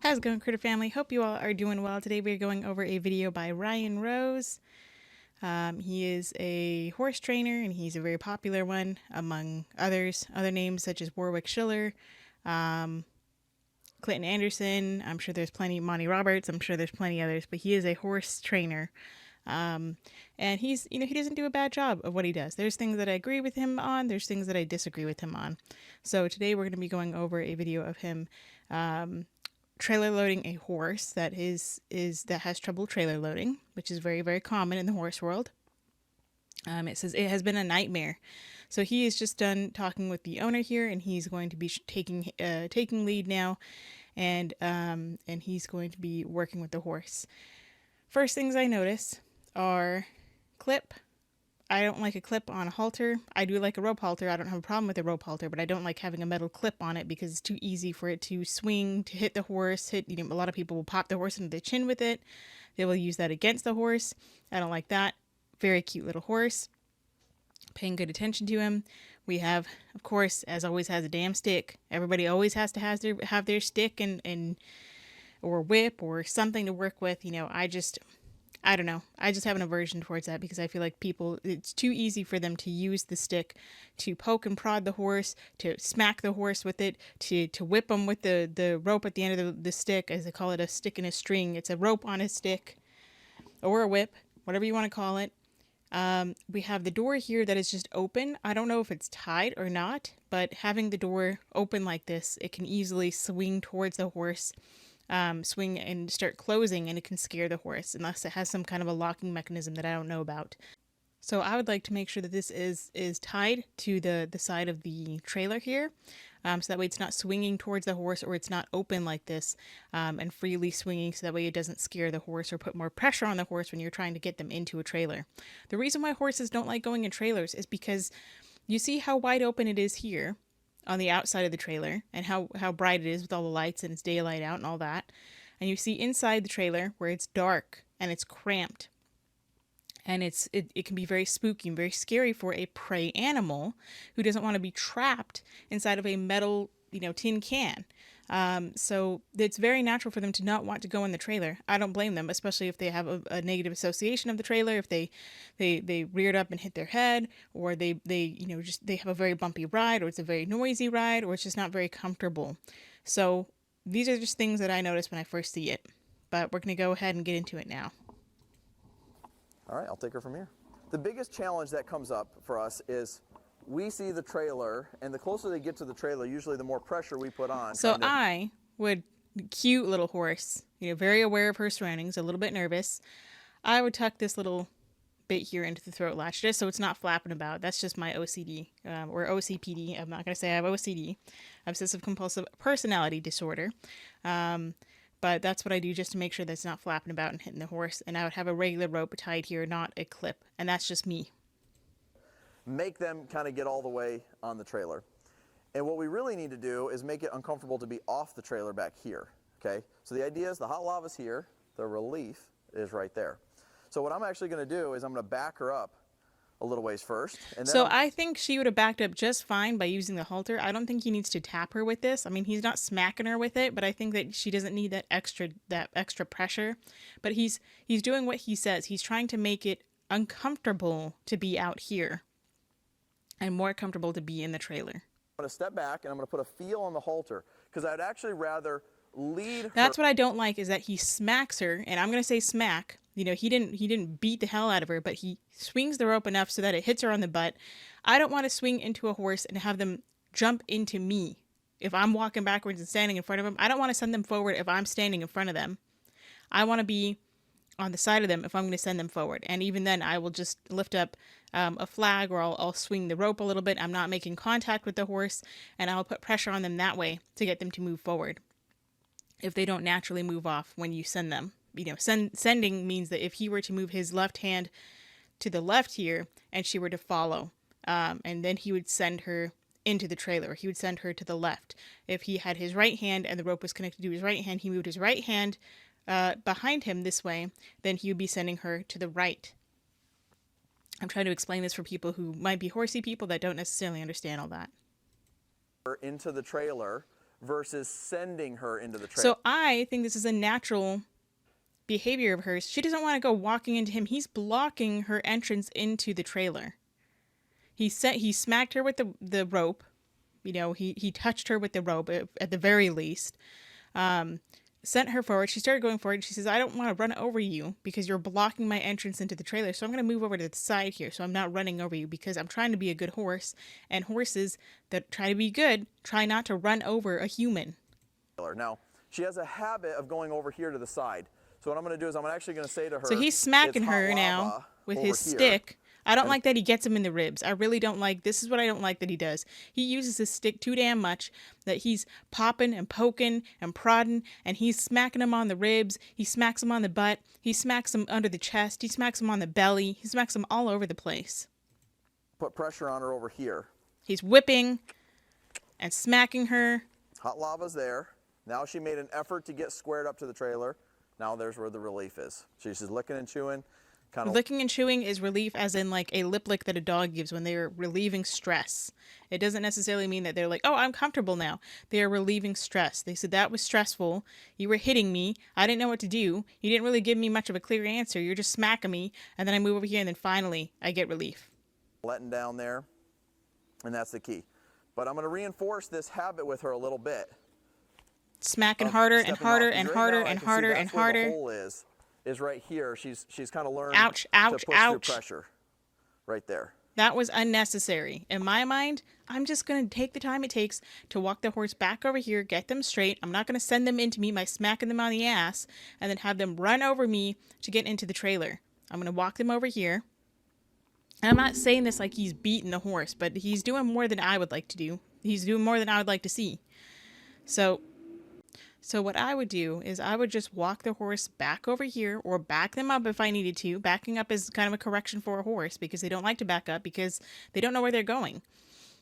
How's it going, Critter Family? Hope you all are doing well. Today we're going over a video by Ryan Rose. He is a horse trainer and he's a very popular one among others. Other names such as Warwick Schiller, Clinton Anderson. I'm sure there's plenty. Monty Roberts. I'm sure there's plenty others, but he is a horse trainer. And he's, he doesn't do a bad job of what he does. There's things that I agree with him on. There's things that I disagree with him on. So today we're going to be going over a video of him trailer loading a horse that that has trouble trailer loading, which is very common in the horse world. It says it has been a nightmare. So he is just done talking with the owner here, and he's going to be taking lead now, and he's going to be working with the horse. First things I notice are clip. I don't like a clip on a halter. I do like a rope halter. I don't have a problem with a rope halter, but I don't like having a metal clip on it because it's too easy for it to swing, to hit the horse. A lot of people will pop the horse into the chin with it. They will use that against the horse. I don't like that. Very cute little horse. Paying good attention to him. We have, of course, as always, has a damn stick. Everybody always has to have their stick and or whip or something to work with. I don't know. I just have an aversion towards that because I feel like it's too easy for them to use the stick to poke and prod the horse, to smack the horse with it, to whip them with the rope at the end of the stick, as they call it, a stick and a string. It's a rope on a stick or a whip, whatever you want to call it. We have the door here that is just open. I don't know if it's tied or not, but having the door open like this, it can easily swing towards the horse. Swing and start closing, and it can scare the horse unless it has some kind of a locking mechanism that I don't know about. So I would like to make sure that this is tied to the side of the trailer here, so that way it's not swinging towards the horse, or it's not open like this and freely swinging, so that way it doesn't scare the horse or put more pressure on the horse when you're trying to get them into a trailer. The reason why horses don't like going in trailers is because you see how wide open it is here on the outside of the trailer, and how bright it is with all the lights and it's daylight out and all that. And you see inside the trailer where it's dark and it's cramped. And it can be very spooky and very scary for a prey animal who doesn't want to be trapped inside of a metal, tin can. So it's very natural for them to not want to go in the trailer. I don't blame them, especially if they have a negative association of the trailer, if they reared up and hit their head, or they have a very bumpy ride, or it's a very noisy ride, or it's just not very comfortable. So these are just things that I noticed when I first see it. But we're going to go ahead and get into it now. All right, I'll take her from here. The biggest challenge that comes up for us is we see the trailer, and the closer they get to the trailer, usually the more pressure we put on. So I would, cute little horse, very aware of her surroundings, a little bit nervous. I would tuck this little bit here into the throat latch just so it's not flapping about. That's just my OCD or OCPD. I'm not going to say I have OCD, obsessive compulsive personality disorder. But that's what I do just to make sure that it's not flapping about and hitting the horse. And I would have a regular rope tied here, not a clip. And that's just me. Make them kind of get all the way on the trailer. And what we really need to do is make it uncomfortable to be off the trailer back here, okay? So the idea is the hot lava's here, the relief is right there. So what I'm actually going to do is I'm going to back her up a little ways first. And then so I think she would have backed up just fine by using the halter. I don't think he needs to tap her with this. I mean, he's not smacking her with it, but I think that she doesn't need that extra pressure. But he's doing what he says. He's trying to make it uncomfortable to be out here and more comfortable to be in the trailer. I'm going to step back and I'm going to put a feel on the halter because I'd actually rather lead her. That's what I don't like, is that he smacks her, and I'm going to say smack. He didn't beat the hell out of her, but he swings the rope enough so that it hits her on the butt. I don't want to swing into a horse and have them jump into me. If I'm walking backwards and standing in front of them, I don't want to send them forward if I'm standing in front of them. I want to be on the side of them if I'm going to send them forward. And even then, I will just lift up a flag, or I'll swing the rope a little bit. I'm not making contact with the horse, and I'll put pressure on them that way to get them to move forward if they don't naturally move off when you send them. Sending means that if he were to move his left hand to the left here and she were to follow, and then he would send her into the trailer. He would send her to the left. If he had his right hand and the rope was connected to his right hand, he moved his right hand behind him this way, then he would be sending her to the right. I'm trying to explain this for people who might be horsey people that don't necessarily understand all that. Into the trailer versus sending her into the trailer. So I think this is a natural behavior of hers. She doesn't want to go walking into him. He's blocking her entrance into the trailer. He smacked her with the rope. You know, he touched her with the rope at the very least. Sent her forward. She started going forward. She says, I don't want to run over you because you're blocking my entrance into the trailer. So I'm going to move over to the side here so I'm not running over you because I'm trying to be a good horse. And horses that try to be good try not to run over a human. Now, she has a habit of going over here to the side. So what I'm going to do is I'm actually going to say to her. So he's smacking "It's her hot now lava with over his here." stick. I don't like that he gets him in the ribs. I really don't like, this is what I don't like that he does. He uses his stick too damn much, that he's popping and poking and prodding, and he's smacking him on the ribs. He smacks him on the butt. He smacks him under the chest. He smacks him on the belly. He smacks him all over the place. Put pressure on her over here. He's whipping and smacking her. Hot lava's there. Now she made an effort to get squared up to the trailer. Now there's where the relief is. She's just licking and chewing. Kind of Licking and chewing is relief, as in like a lip lick that a dog gives when they're relieving stress. It doesn't necessarily mean that they're like, oh, I'm comfortable now. They are relieving stress. They said that was stressful. You were hitting me. I didn't know what to do. You didn't really give me much of a clear answer. You're just smacking me. And then I move over here and then finally I get relief. letting down there. And that's the key. But I'm going to reinforce this habit with her a little bit. Smacking harder and stepping harder off. and Right harder now, I and can see harder that's and where harder. The hole is right here. She's kind of learned Ouch, to ouch, push ouch. through pressure right there. That was unnecessary. In my mind, I'm just going to take the time it takes to walk the horse back over here, get them straight. I'm not going to send them into me by smacking them on the ass and then have them run over me to get into the trailer. I'm going to walk them over here. And I'm not saying this like he's beating the horse, but he's doing more than I would like to do. He's doing more than I would like to see. So what I would do is I would just walk the horse back over here or back them up if I needed to. Backing up is kind of a correction for a horse because they don't like to back up because they don't know where they're going.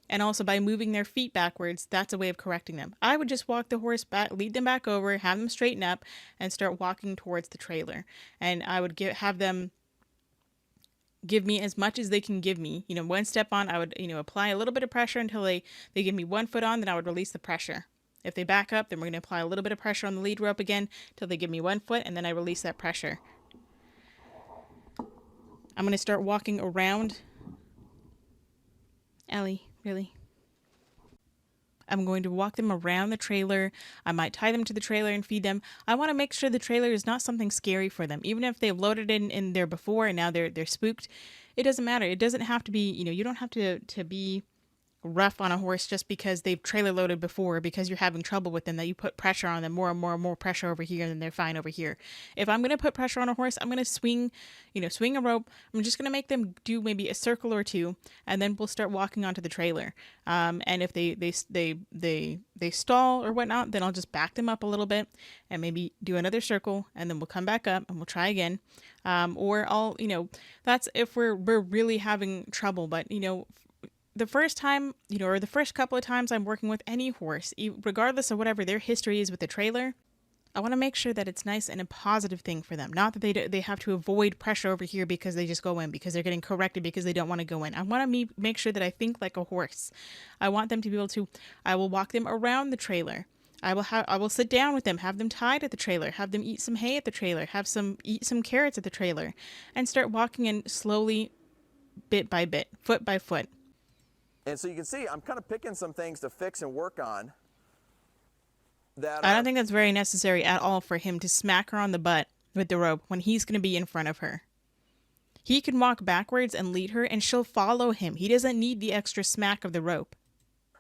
And also by moving their feet backwards, that's a way of correcting them. I would just walk the horse back, lead them back over, have them straighten up and start walking towards the trailer. And I would have them give me as much as they can give me. You know, one step on, I would, apply a little bit of pressure until they give me 1 foot on, then I would release the pressure. If they back up, then we're going to apply a little bit of pressure on the lead rope again till they give me 1 foot, and then I release that pressure. I'm going to start walking around. Ellie, really? I'm going to walk them around the trailer. I might tie them to the trailer and feed them. I want to make sure the trailer is not something scary for them. Even if they've loaded in there before and now they're spooked, it doesn't matter. It doesn't have to be, you don't have to be rough on a horse just because they've trailer loaded before, because you're having trouble with them, that you put pressure on them, more and more and more pressure over here, and then they're fine over here. If I'm going to put pressure on a horse, I'm going to swing a rope. I'm just going to make them do maybe a circle or two, and then we'll start walking onto the trailer. And if they stall or whatnot, then I'll just back them up a little bit and maybe do another circle, and then we'll come back up and we'll try again. Or I'll, that's if we're really having trouble. But, the first time, or the first couple of times I'm working with any horse, regardless of whatever their history is with the trailer, I want to make sure that it's nice and a positive thing for them. Not that they have to avoid pressure over here because they just go in, because they're getting corrected because they don't want to go in. I want to make sure that I think like a horse. I want them to be able to, I will walk them around the trailer. I will sit down with them, have them tied at the trailer, have them eat some hay at the trailer, eat some carrots at the trailer, and start walking in slowly, bit by bit, foot by foot. And so you can see I'm kind of picking some things to fix and work on. I don't think that's very necessary at all for him to smack her on the butt with the rope when he's going to be in front of her. He can walk backwards and lead her, and she'll follow him. He doesn't need the extra smack of the rope.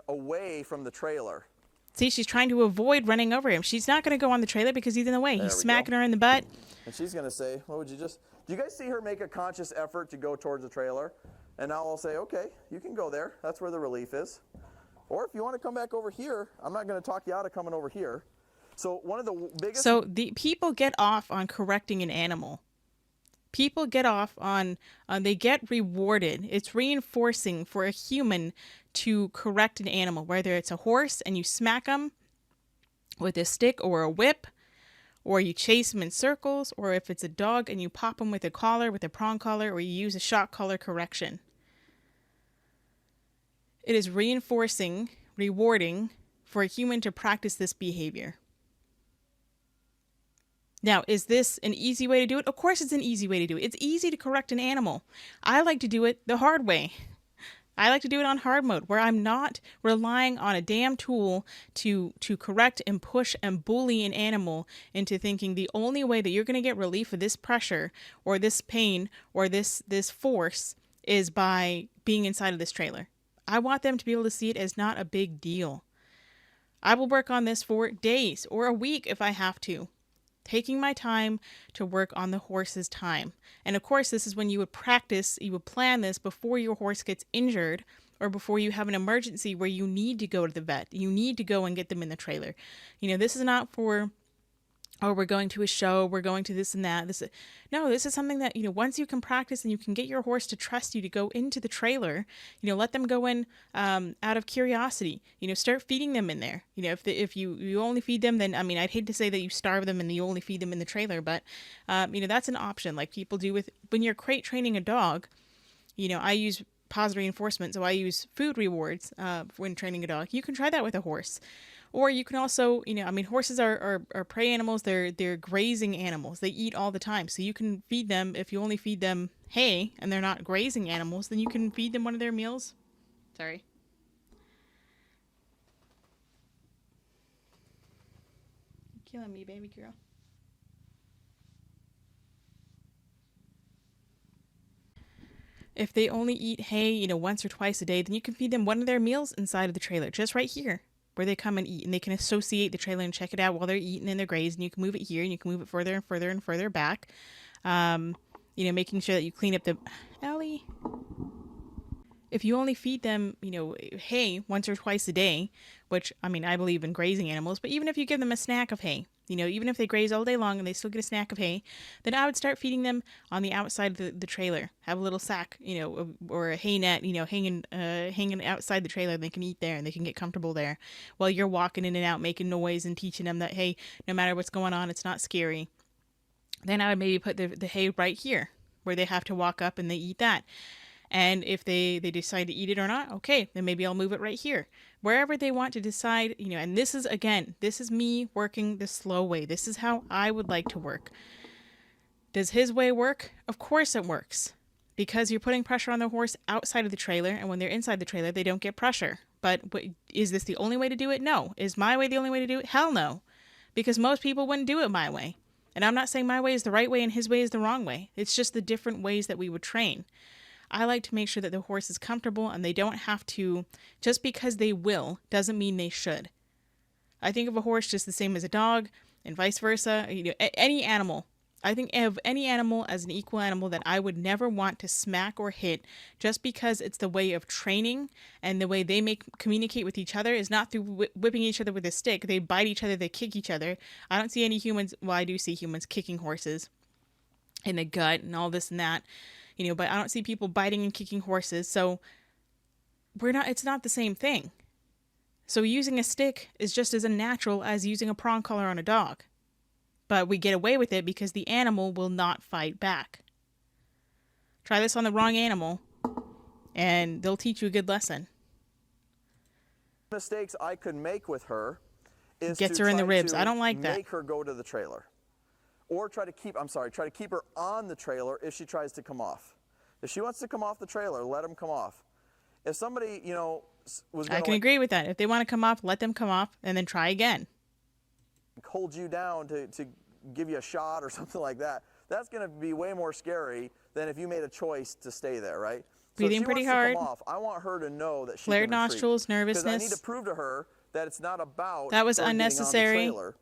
Away from the trailer. See, she's trying to avoid running over him. She's not going to go on the trailer because he's in the way. He's smacking her in the butt. And she's going to say, do you guys see her make a conscious effort to go towards the trailer? And now I'll say, okay, you can go there. That's where the relief is. Or if you want to come back over here, I'm not going to talk you out of coming over here. So one of the biggest... So the people get off on correcting an animal. People get off on, they get rewarded. It's reinforcing for a human to correct an animal, whether it's a horse and you smack them with a stick or a whip, or you chase them in circles, or if it's a dog and you pop them with a collar, with a prong collar, or you use a shock collar correction. It is reinforcing, rewarding for a human to practice this behavior. Now, is this an easy way to do it? Of course it's an easy way to do it. It's easy to correct an animal. I like to do it the hard way. I like to do it on hard mode, where I'm not relying on a damn tool to correct and push and bully an animal into thinking the only way that you're going to get relief of this pressure or this pain or this force is by being inside of this trailer. I want them to be able to see it as not a big deal. I will work on this for days or a week if I have to, taking my time to work on the horse's time. And of course, this is when you would practice, you would plan this before your horse gets injured or before you have an emergency where you need to go to the vet. You need to go and get them in the trailer. You know, this is not for, oh, we're going to a show, we're going to this and that. This is something that, you know, once you can practice and you can get your horse to trust you to go into the trailer, you know, let them go in out of curiosity. You know, start feeding them in there. You know, if you only feed them, then, I mean, I'd hate to say that you starve them and you only feed them in the trailer, but, you know, that's an option like people do with, when you're crate training a dog. You know, I use positive reinforcement, so I use food rewards when training a dog. You can try that with a horse. Or you can also, you know, I mean, horses are prey animals. They're grazing animals. They eat all the time. So you can feed them, if you only feed them hay and they're not grazing animals, then you can feed them one of their meals. Sorry. You're killing me, baby girl. If they only eat hay, you know, once or twice a day, then you can feed them one of their meals inside of the trailer, just right here, where they come and eat, and they can associate the trailer and check it out while they're eating and they're grazing. You can move it here, and you can move it further and further and further back. You know, making sure that you clean up the... Allie. If you only feed them, you know, hay once or twice a day, which, I mean, I believe in grazing animals, but even if you give them a snack of hay, you know, even if they graze all day long and they still get a snack of hay, then I would start feeding them on the outside of the trailer. Have a little sack, you know, or a hay net, you know, hanging outside the trailer. They can eat there and they can get comfortable there while you're walking in and out, making noise and teaching them that, hey, no matter what's going on, it's not scary. Then I would maybe put the hay right here where they have to walk up and they eat that. And if they decide to eat it or not, okay, then maybe I'll move it right here. Wherever they want to decide, you know, and this is me working the slow way. This is how I would like to work. Does his way work? Of course it works. Because you're putting pressure on the horse outside of the trailer, and when they're inside the trailer, they don't get pressure. But is this the only way to do it? No. Is my way the only way to do it? Hell no. Because most people wouldn't do it my way. And I'm not saying my way is the right way and his way is the wrong way. It's just the different ways that we would train. I like to make sure that the horse is comfortable and they don't have to, just because they will, doesn't mean they should. I think of a horse just the same as a dog and vice versa. You know, any animal. I think of any animal as an equal animal that I would never want to smack or hit just because it's the way of training and the way they communicate with each other is not through whipping each other with a stick. They bite each other, they kick each other. I don't see any humans, well, I do see humans kicking horses in the gut and all this and that. You know, but I don't see people biting and kicking horses. So it's not the same thing. So using a stick is just as unnatural as using a prong collar on a dog. But we get away with it because the animal will not fight back. Try this on the wrong animal and they'll teach you a good lesson. Mistakes I could make with her is Gets to her in the try ribs. to I don't like that. Make her go to the trailer. Or try to keep her on the trailer if she tries to come off. If she wants to come off the trailer, let them come off. If somebody, you know, was going to... I can agree with that. If they want to come off, let them come off and then try again. Hold you down to give you a shot or something like that, that's going to be way more scary than if you made a choice to stay there, right? Breathing pretty hard. Come off, I want her to know that she flared can retreat. nostrils, nervousness. Because I need to prove to her that it's not about that was her getting unnecessary. on the trailer.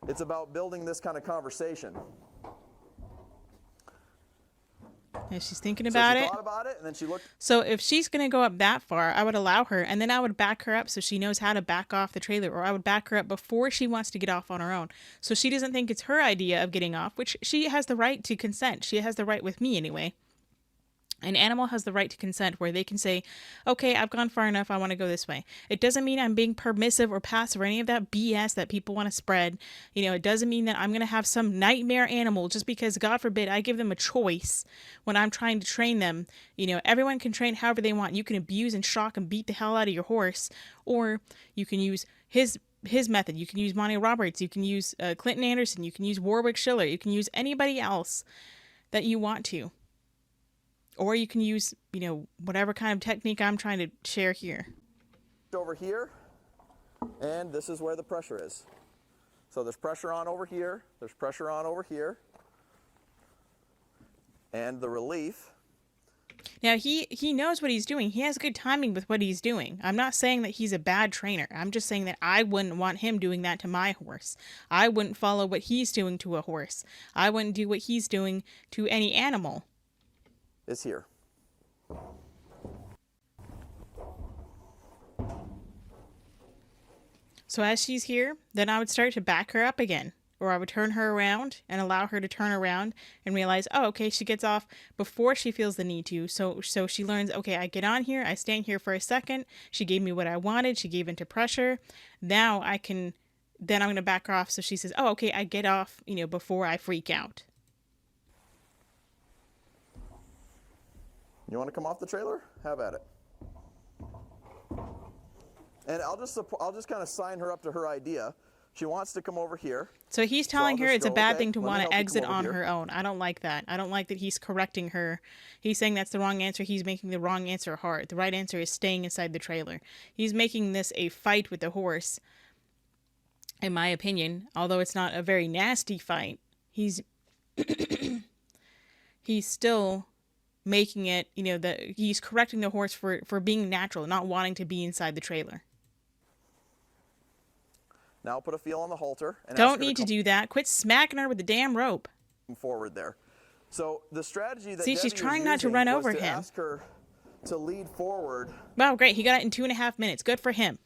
It's about building this kind of conversation. And she's thinking about it. Thought about it, and then she looked. So if she's going to go up that far, I would allow her, and then I would back her up so she knows how to back off the trailer, or I would back her up before she wants to get off on her own. So she doesn't think it's her idea of getting off, which she has the right to consent. She has the right with me anyway. An animal has the right to consent where they can say, okay, I've gone far enough. I want to go this way. It doesn't mean I'm being permissive or passive or any of that BS that people want to spread. You know, it doesn't mean that I'm going to have some nightmare animal just because, God forbid, I give them a choice when I'm trying to train them. You know, everyone can train however they want. You can abuse and shock and beat the hell out of your horse, or you can use his method. You can use Monty Roberts, you can use Clinton Anderson, you can use Warwick Schiller, you can use anybody else that you want to. Or you can use, whatever kind of technique I'm trying to share here. Over here, and this is where the pressure is. So there's pressure on over here, there's pressure on over here, and the relief. Now, he knows what he's doing. He has good timing with what he's doing. I'm not saying that he's a bad trainer. I'm just saying that I wouldn't want him doing that to my horse. I wouldn't follow what he's doing to a horse. I wouldn't do what he's doing to any animal. Is here. So as she's here, then I would start to back her up again. Or I would turn her around and allow her to turn around and realize, oh, okay, she gets off before she feels the need to. So she learns, okay, I get on here, I stand here for a second. She gave me what I wanted. She gave into pressure. Now then I'm going to back her off. So she says, oh, okay, I get off, before I freak out. You want to come off the trailer? Have at it. And I'll just kind of sign her up to her idea. She wants to come over here. So he's telling her it's a bad thing to let me want help to you exit come over on here. her own. I don't like that. I don't like that he's correcting her. He's saying that's the wrong answer. He's making the wrong answer hard. The right answer is staying inside the trailer. He's making this a fight with the horse, in my opinion. Although it's not a very nasty fight, he's still making it, that he's correcting the horse for being natural, not wanting to be inside the trailer. Now put a feel on the halter. And Don't need to do that. Quit smacking her with the damn rope. Forward there. So the strategy that See, she's Debbie trying was not to using run was over to him. ask her to lead forward. Wow, great. He got it in 2.5 minutes. Good for him.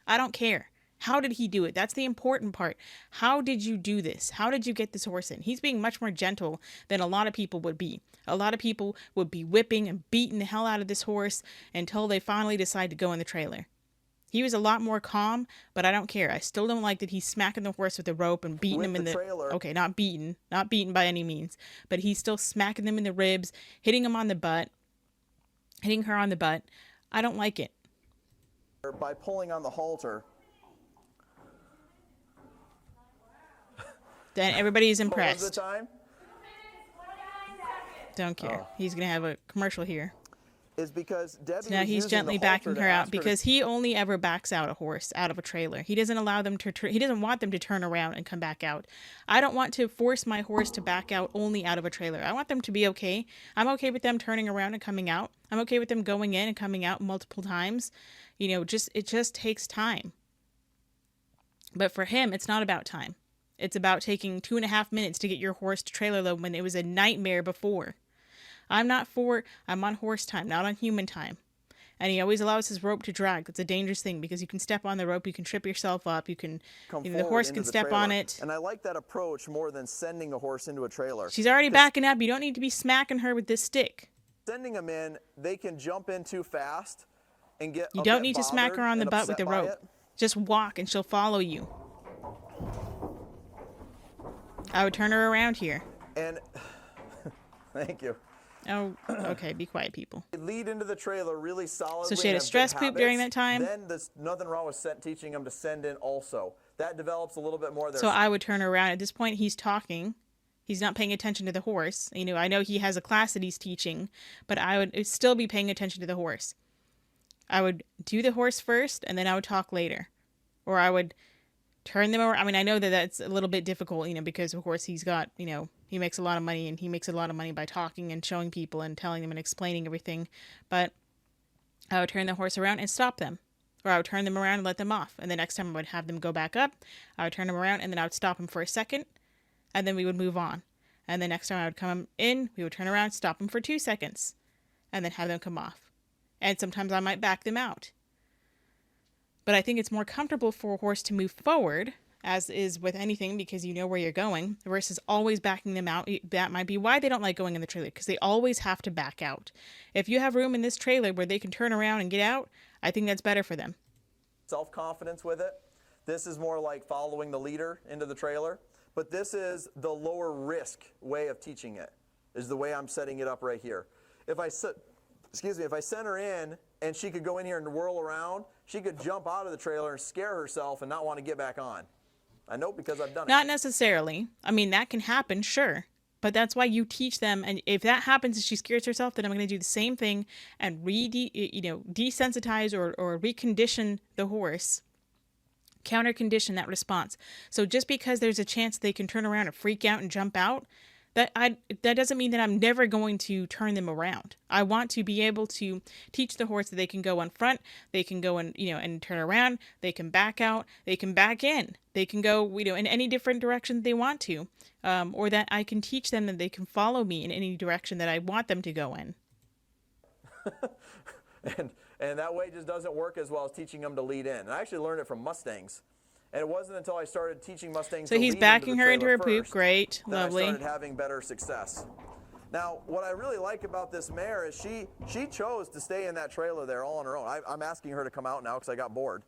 I don't care. How did he do it? That's the important part. How did you do this? How did you get this horse in? He's being much more gentle than a lot of people would be. A lot of people would be whipping and beating the hell out of this horse until they finally decide to go in the trailer. He was a lot more calm, but I don't care. I still don't like that he's smacking the horse with a rope and beating With him in the the trailer. Okay, not beaten by any means, but he's still smacking them in the ribs, hitting him on the butt, hitting her on the butt. I don't like it. By pulling on the halter. Then everybody is What was impressed. the time? Don't care. He's going to have a commercial here. Is because Debbie Now was he's using gently the halter backing to her ask out her because he only ever backs out a horse out of a trailer. He doesn't allow them to he doesn't want them to turn around and come back out. I don't want to force my horse to back out only out of a trailer. I want them to be okay. I'm okay with them turning around and coming out. I'm okay with them going in and coming out multiple times. It just takes time. But for him, it's not about time. It's about taking 2.5 minutes to get your horse to trailer load when it was a nightmare before. I'm on horse time, not on human time. And he always allows his rope to drag. That's a dangerous thing because you can step on the rope, you can trip yourself up, you can, the horse can step on it. And I like that approach more than sending a horse into a trailer. She's already backing up. You don't need to be smacking her with this stick. Sending them in, they can jump in too fast and get. You don't need to smack her on the butt with the rope. Just walk and she'll follow you. I would turn her around here. And thank you. Oh, okay. Be quiet, people. Lead into the trailer really solidly. So she had a stress poop during that time? Then there's nothing wrong with teaching them to send in also. That develops a little bit more there. So I would turn her around. At this point, he's talking. He's not paying attention to the horse. I know he has a class that he's teaching, but I would still be paying attention to the horse. I would do the horse first, and then I would talk later. Or I would turn them over. I mean, I know that that's a little bit difficult, because of course he's got, he makes a lot of money, and he makes a lot of money by talking and showing people and telling them and explaining everything. But I would turn the horse around and stop them. Or I would turn them around and let them off. And the next time I would have them go back up. I would turn them around and then I would stop them for a second. And then we would move on. And the next time I would come in, we would turn around, stop them for 2 seconds. And then have them come off. And sometimes I might back them out. But I think it's more comfortable for a horse to move forward, as is with anything, because you know where you're going, versus always backing them out. That might be why they don't like going in the trailer, because they always have to back out. If you have room in this trailer where they can turn around and get out, I think that's better for them. Self-confidence with it. This is more like following the leader into the trailer. But this is the lower risk way of teaching it, is the way I'm setting it up right here. If I send her in and she could go in here and whirl around, she could jump out of the trailer and scare herself and not want to get back on. I know because I've done it. Not necessarily. I mean, that can happen, sure. But that's why you teach them. And if that happens and she scares herself, then I'm going to do the same thing and desensitize or recondition the horse, counter condition that response. So just because there's a chance they can turn around and freak out and jump out, that doesn't mean that I'm never going to turn them around. I want to be able to teach the horse that they can go on front, they can go and turn around, they can back out, they can back in, they can go in any different direction they want to, or that I can teach them that they can follow me in any direction that I want them to go in. and that way just doesn't work as well as teaching them to lead in. And I actually learned it from Mustangs. And it wasn't until I started teaching Mustangs so to he's lead backing her into her trailer poop. Great, that lovely. I started having better success. Now, what I really like about this mare is she chose to stay in that trailer there all on her own. I'm asking her to come out now because I got bored.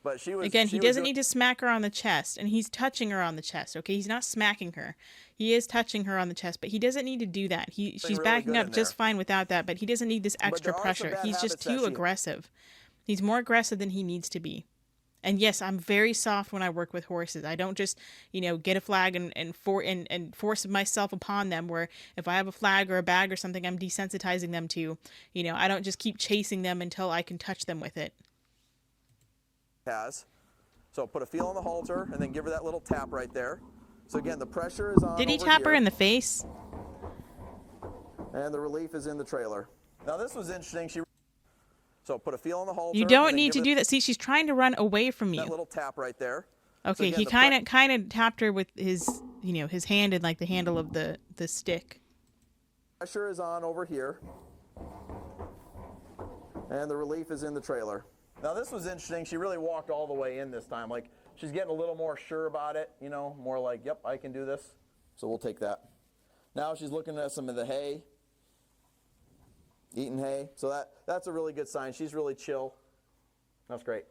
But she was Again, he doesn't need to smack her on the chest, and he's touching her on the chest. Okay, he's not smacking her. He is touching her on the chest, but he doesn't need to do that. She's really backing good up in just there. fine without that, but he doesn't need this extra there are some pressure. bad He's just habits that too she- aggressive. He's more aggressive than he needs to be. And yes, I'm very soft when I work with horses. I don't just, get a flag and force myself upon them, where if I have a flag or a bag or something, I'm desensitizing them to. I don't just keep chasing them until I can touch them with it. has. So put a feel on the halter and then give her that little tap right there. So again, the pressure is on. Did he over tap her here, in the face? and the relief is in the trailer. Now this was interesting. So put a feel on the halter. You and don't then need give to it do that. See, she's trying to run away from that you. little tap right there. So Okay, again, he the kind of tapped her with his, his hand in like the handle of the stick. pressure is on over here, and the relief is in the trailer. Now this was interesting. She really walked all the way in this time. Like she's getting a little more sure about it, more like, yep, I can do this. So we'll take that. Now she's looking at some of the hay, eating hay. So that's a really good sign. She's really chill. That's great.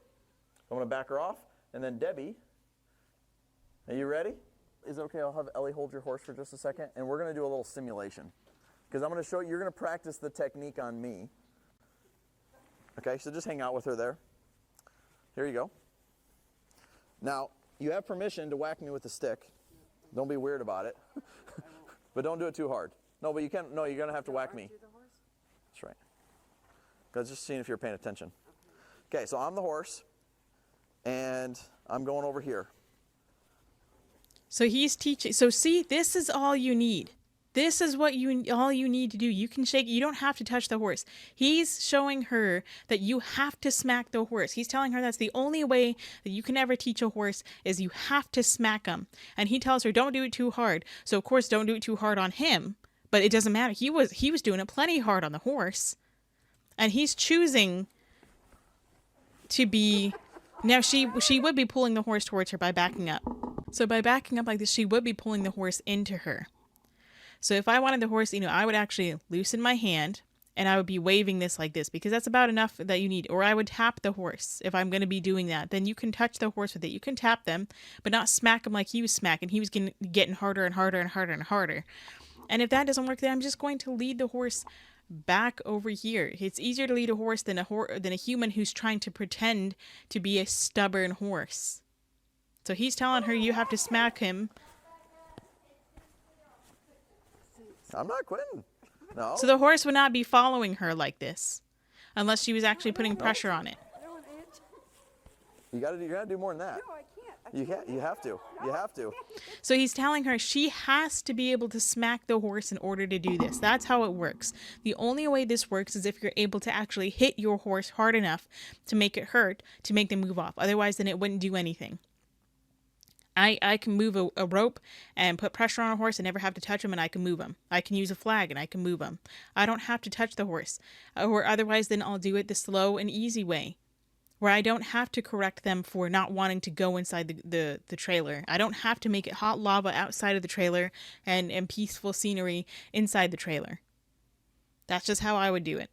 I'm going to back her off. And then Debbie, are you ready? Is it okay? I'll have Ellie hold your horse for just a second. And we're going to do a little simulation. Because I'm going to show you, you're going to practice the technique on me. Okay, so just hang out with her there. Here you go. Now, you have permission to whack me with the stick. Don't be weird about it. But don't do it too hard. No, but you can't. No, you're going to have to whack me. That's right. Because just seeing if you're paying attention. Okay, so I'm the horse, and I'm going over here. So he's teaching. So see, this is all you need. This is all you need to do. You can shake. You don't have to touch the horse. He's showing her that you have to smack the horse. He's telling her that's the only way that you can ever teach a horse is you have to smack him. And he tells her, don't do it too hard. So of course, don't do it too hard on him. But it doesn't matter. He was doing it plenty hard on the horse, and he's choosing to be. Now she would be pulling the horse towards her by backing up. So by backing up like this, she would be pulling the horse into her. So if I wanted the horse, I would actually loosen my hand and I would be waving this like this, because that's about enough that you need. Or I would tap the horse if I'm going to be doing that. Then you can touch the horse with it. You can tap them, but not smack him like he was smacking. He was getting harder and harder and harder and harder. And if that doesn't work, then I'm just going to lead the horse back over here. It's easier to lead a horse than a human who's trying to pretend to be a stubborn horse. So he's telling her you have to smack him. I'm not quitting. No. So the horse would not be following her like this unless she was actually putting pressure on it. No, an inch. You gotta do more than that. No, I can't. You can't. You have to. You have to. So he's telling her she has to be able to smack the horse in order to do this. That's how it works. The only way this works is if you're able to actually hit your horse hard enough to make it hurt, to make them move off. Otherwise, then it wouldn't do anything. I can move a rope and put pressure on a horse and never have to touch him, and I can move him. I can use a flag and I can move him. I don't have to touch the horse. Or otherwise, then I'll do it the slow and easy way, where I don't have to correct them for not wanting to go inside the trailer. I don't have to make it hot lava outside of the trailer and peaceful scenery inside the trailer. That's just how I would do it.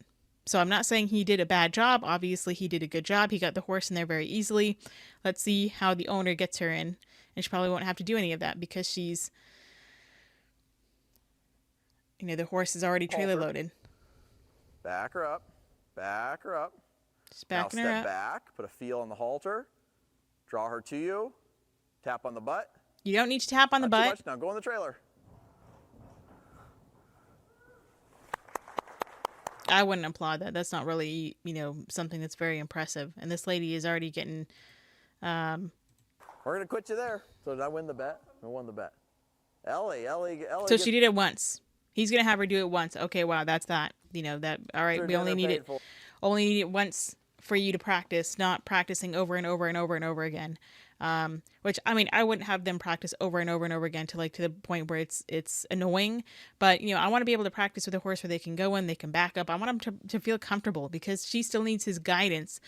So I'm not saying he did a bad job. Obviously, he did a good job. He got the horse in there very easily. Let's see how the owner gets her in. And she probably won't have to do any of that because she's, the horse is already trailer loaded. Back her up. Back her up. Just Now backing her step up. back, put a feel on the halter, draw her to you, tap on the butt. You don't need to tap on the Not too butt. much. Now go in the trailer. I wouldn't applaud that. That's not really, something that's very impressive. And this lady is already getting. We're gonna quit you there. So did I win the bet? I won the bet. Ellie. So she did it once. He's gonna have her do it once. Okay, wow, that's that. That. All right, For we only dinner need it. paid for. Only need it once for you to practice, not practicing over and over and over and over again. Which I mean, I wouldn't have them practice over and over and over again to the point where it's annoying. But I want to be able to practice with a horse where they can go in, they can back up. I want them to feel comfortable because she still needs his guidance.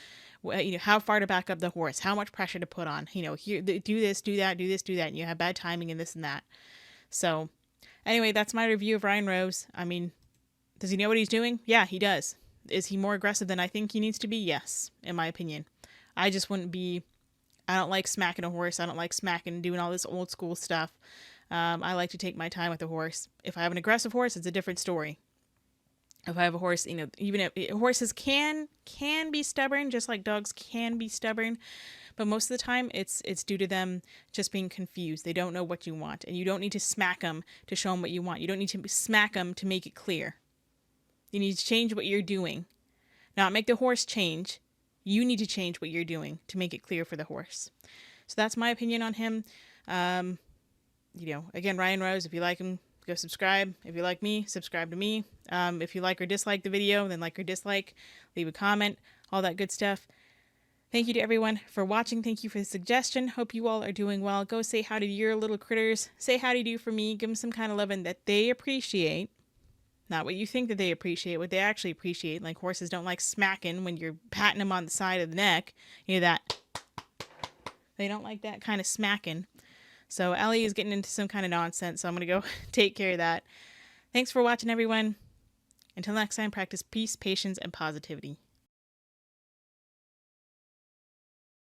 How far to back up the horse, how much pressure to put on. Here, do this, do that, do this, do that. And you have bad timing and this and that. So, anyway, that's my review of Ryan Rose. I mean, does he know what he's doing? Yeah, he does. Is he more aggressive than I think he needs to be? Yes, in my opinion. I just wouldn't be. I don't like smacking a horse. I don't like smacking and doing all this old school stuff. I like to take my time with the horse. If I have an aggressive horse, it's a different story. If I have a horse, even if horses can be stubborn, just like dogs can be stubborn, but most of the time it's due to them just being confused. They don't know what you want, and you don't need to smack them to show them what you want. You don't need to smack them to make it clear. You need to change what you're doing, not make the horse change. You need to change what you're doing to make it clear for the horse. So that's my opinion on him. Again, Ryan Rose, if you like him, go subscribe. If you like me, subscribe to me. If you like or dislike the video, then like or dislike, leave a comment, all that good stuff. Thank you to everyone for watching. Thank you for the suggestion. Hope you all are doing well. Go say hi to your little critters. Say how do you do for me. Give them some kind of loving that they appreciate. Not what you think that they appreciate, what they actually appreciate. Like horses don't like smacking when you're patting them on the side of the neck. That. They don't like that kind of smacking. So Ellie is getting into some kind of nonsense, so I'm going to go take care of that. Thanks for watching, everyone. Until next time, practice peace, patience, and positivity.